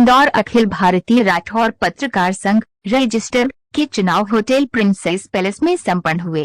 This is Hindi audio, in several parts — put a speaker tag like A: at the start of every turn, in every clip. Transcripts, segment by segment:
A: इंदौर अखिल भारतीय राठौर पत्रकार संघ रजिस्टर के चुनाव होटल प्रिंसेस पैलेस में संपन्न हुए।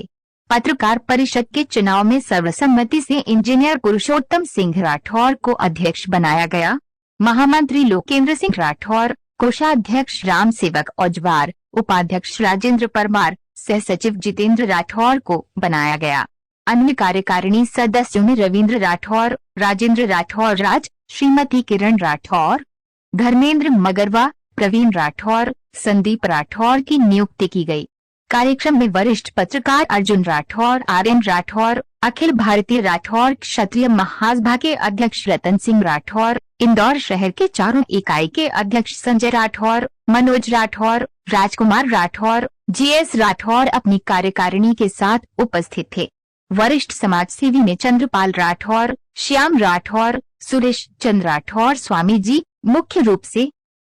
A: पत्रकार परिषद के चुनाव में सर्वसम्मति से इंजीनियर पुरुषोत्तम सिंह राठौर को अध्यक्ष बनाया गया। महामंत्री लोकेंद्र सिंह राठौर, कोषाध्यक्ष राम सेवक औजवार, उपाध्यक्ष राजेंद्र परमार, सह सचिव जितेंद्र राठौर को बनाया गया। अन्य कार्यकारिणी सदस्यों में रविंद्र राठौर, राजेंद्र राठौर राज, श्रीमती किरण राठौर, धर्मेंद्र मगरवा, प्रवीण राठौर, संदीप राठौर की नियुक्ति की गई। कार्यक्रम में वरिष्ठ पत्रकार अर्जुन राठौर, आर.एन. राठौर, अखिल भारतीय राठौर क्षत्रिय महासभा के अध्यक्ष रतन सिंह राठौर, इंदौर शहर के चारों इकाई के अध्यक्ष संजय राठौर, मनोज राठौर, राजकुमार राठौर, जी.एस. राठौर अपनी कार्यकारिणी के साथ उपस्थित थे। वरिष्ठ समाजसेवी में चंद्रपाल राठौर, श्याम राठौर, सुरेश चंद्र राठौर स्वामी जी मुख्य रूप से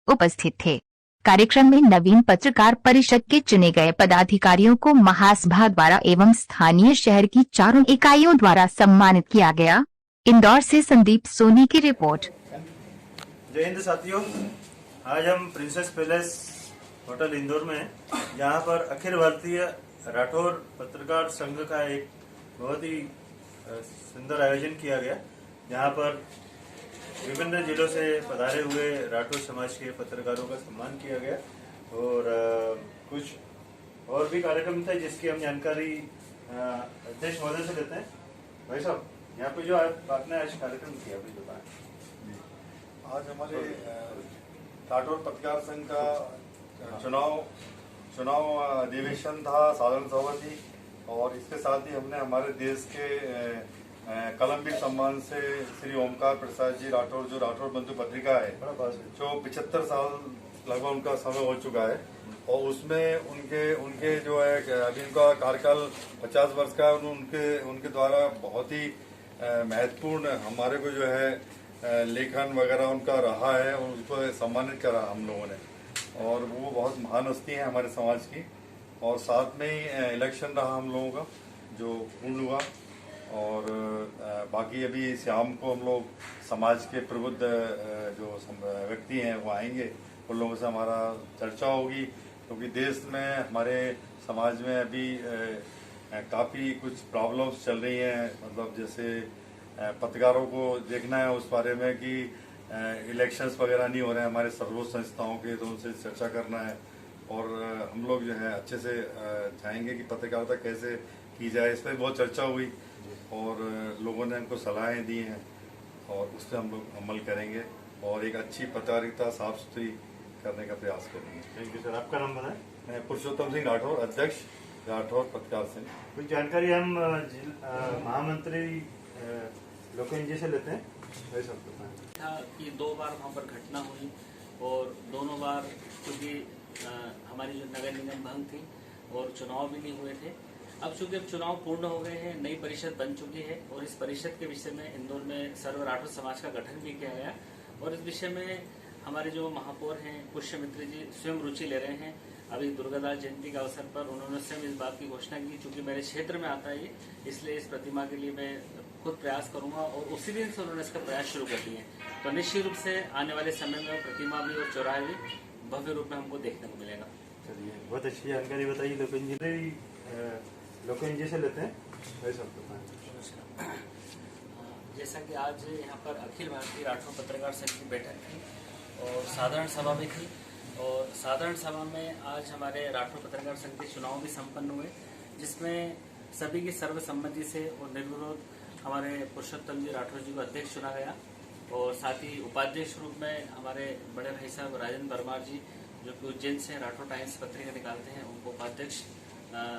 A: उपस्थित थे। कार्यक्रम में नवीन पत्रकार परिषद के चुने गए पदाधिकारियों को महासभा द्वारा एवं स्थानीय शहर की चारों इकाइयों द्वारा सम्मानित किया गया। इंदौर से संदीप सोनी की रिपोर्ट।
B: जय हिंद साथियों, आज हम प्रिंसेस पैलेस होटल इंदौर में हैं, जहाँ पर अखिल भारतीय राठौर पत्रकार संघ का एक बहुत ही सुंदर आयोजन किया गया, जहाँ पर विभिन्न जिलों से पधारे हुए राठौर समाज के पत्रकारों का सम्मान किया गया और कुछ और भी कार्यक्रम था जिसकी हम जानकारी अध्यक्ष महोदय से लेते हैं। भाई साहब, यहाँ पे जो आपने आज कार्यक्रम किया अभी बताएं।
C: आज हमारे राठौर पत्रकार संघ का चुनाव अधिवेशन था, साधारण सभा थी और इसके साथ ही हमने हमारे देश के कलमबीर सम्मान से श्री ओमकार प्रसाद जी राठौर, जो राठौर बंधु पत्रिका है, जो 75 साल लगभग उनका समय हो चुका है और उसमें उनके जो है अभी उनका कार्यकाल 50 वर्ष का, उनके द्वारा बहुत ही महत्वपूर्ण हमारे को जो है लेखन वगैरह उनका रहा है और उसको सम्मानित करा हम लोगों ने और वो बहुत महान हस्ती है हमारे समाज की। और साथ में ही इलेक्शन रहा हम लोगों का जो पूर्ण हुआ और बाकी अभी शाम को हम लोग समाज के प्रबुद्ध जो व्यक्ति हैं वो आएंगे, उन लोगों से हमारा चर्चा होगी क्योंकि देश में हमारे समाज में अभी काफ़ी कुछ प्रॉब्लम्स चल रही हैं, मतलब जैसे पत्रकारों को देखना है उस बारे में कि इलेक्शंस वगैरह नहीं हो रहे हैं हमारे सर्वोच्च संस्थाओं के, तो उनसे चर्चा करना है और हम लोग जो है अच्छे से चाहेंगे कि पत्रकारिता कैसे की जाए, इस पर बहुत चर्चा हुई और लोगों ने हमको सलाहें दी हैं और उस पर हम लोग अमल करेंगे और एक अच्छी पत्रकारिता साफ सुथरी करने का प्रयास करेंगे।
B: Thank you sir. आपका नाम बताएं।
C: मैं पुरुषोत्तम सिंह राठौर, अध्यक्ष राठौर पत्रकार संघ।
B: कुछ जानकारी हम महामंत्री लोकेंद्र जी से लेते हैं।
D: कि 2 बार वहाँ पर घटना हुई और दोनों बार क्योंकि हमारी जो नगर निगम भंग थी और चुनाव भी नहीं हुए थे। अब चूंकि अब चुनाव पूर्ण हो गए हैं, नई परिषद बन चुकी है और इस परिषद के विषय में इंदौर में सर्व राठौर समाज का गठन भी किया गया और इस विषय में हमारे जो महापौर हैं पुष्यमित्र जी स्वयं रुचि ले रहे हैं। अभी दुर्गादास जयंती के अवसर पर उन्होंने स्वयं इस बात की घोषणा की, चूंकि मेरे क्षेत्र में आता है इसलिए इस प्रतिमा के लिए मैं खुद प्रयास करूंगा और उसी दिन से उन्होंने इसका प्रयास शुरू कर दिए। तो निश्चित रूप से आने वाले समय में प्रतिमा भी और चौराहे भी भव्य रूप में हमको देखने को मिलेगा।
B: चलिए, बहुत अच्छी जानकारी बताइए लोकेंद्र जी से लेते हैं।
D: जैसा कि आज यहाँ पर अखिल भारतीय राठौर पत्रकार संघ की बैठक थी और साधारण सभा भी थी और साधारण सभा में आज हमारे राठौर पत्रकार संघ के चुनाव भी संपन्न हुए, जिसमें सभी की सर्वसम्मति से और निर्विरोध हमारे पुरुषोत्तम जी राठौर जी को अध्यक्ष चुना गया और साथ ही उपाध्यक्ष रूप में हमारे बड़े भाई साहब राजेंद्र परमार जी जो कि उज्जैन से राठौर टाइम्स पत्रिका निकालते हैं, उनको उपाध्यक्ष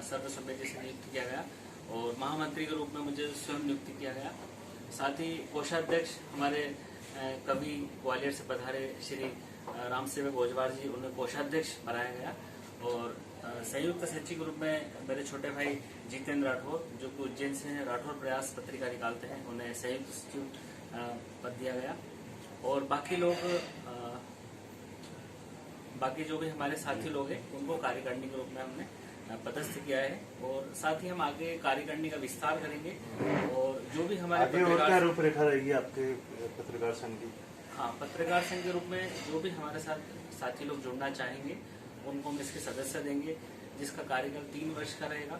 D: सर्वसम्मति से नियुक्त किया गया और महामंत्री के रूप में मुझे स्वयं नियुक्त किया गया। साथ ही कोषाध्यक्ष हमारे कवि ग्वालियर से पधारे श्री राम सेवक औजवार जी, उन्हें कोषाध्यक्ष बनाया गया और संयुक्त सचिव के रूप में मेरे छोटे भाई जितेंद्र राठौर जो कि उज्जैन से हैं, राठौर प्रयास पत्रिका निकालते हैं, उन्हें संयुक्त सचिव पद दिया गया और बाकी जो भी हमारे साथी लोग हैं उनको कार्यकारिणी के रूप में हमने पदस्थ किया है और साथ ही हम आगे कार्यकारिणी का विस्तार करेंगे और जो भी हमारे
B: आगे और क्या रूपरेखा रहेगी आपके पत्रकार संघ की?
D: हाँ, पत्रकार संघ के रूप में जो भी हमारे साथ साथी लोग जुड़ना चाहेंगे उनको हम इसके सदस्य देंगे, जिसका कार्यकाल 3 वर्ष का रहेगा।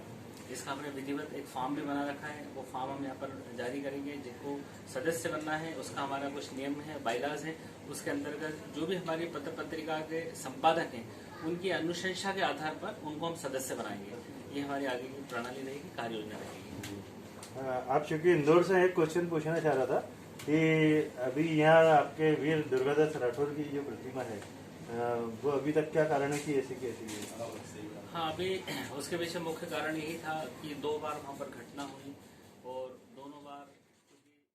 D: इसका हमने विधिवत एक फॉर्म भी बना रखा है, वो फॉर्म हम यहाँ पर जारी करेंगे। जिनको सदस्य बनना है उसका हमारा कुछ नियम है, बाइलाज है, उसके अंतर्गत जो भी हमारी पत्र पत्रिका के संपादक हैं उनकी अनुशंसा के आधार पर उनको हम सदस्य बनाएंगे। ये हमारी आगे की प्रणाली रहेगी, कार्य योजना रहेगी।
B: आप चूंकि इंदौर से एक क्वेश्चन पूछना चाह रहा था कि अभी यहाँ आपके वीर दुर्गादास राठौर की जो प्रतिमा है वो अभी तक क्या कारण है कि ऐसी कैसी है?
D: हाँ, अभी उसके पीछे मुख्य कारण यही था कि 2 बार वहाँ पर घटना हुई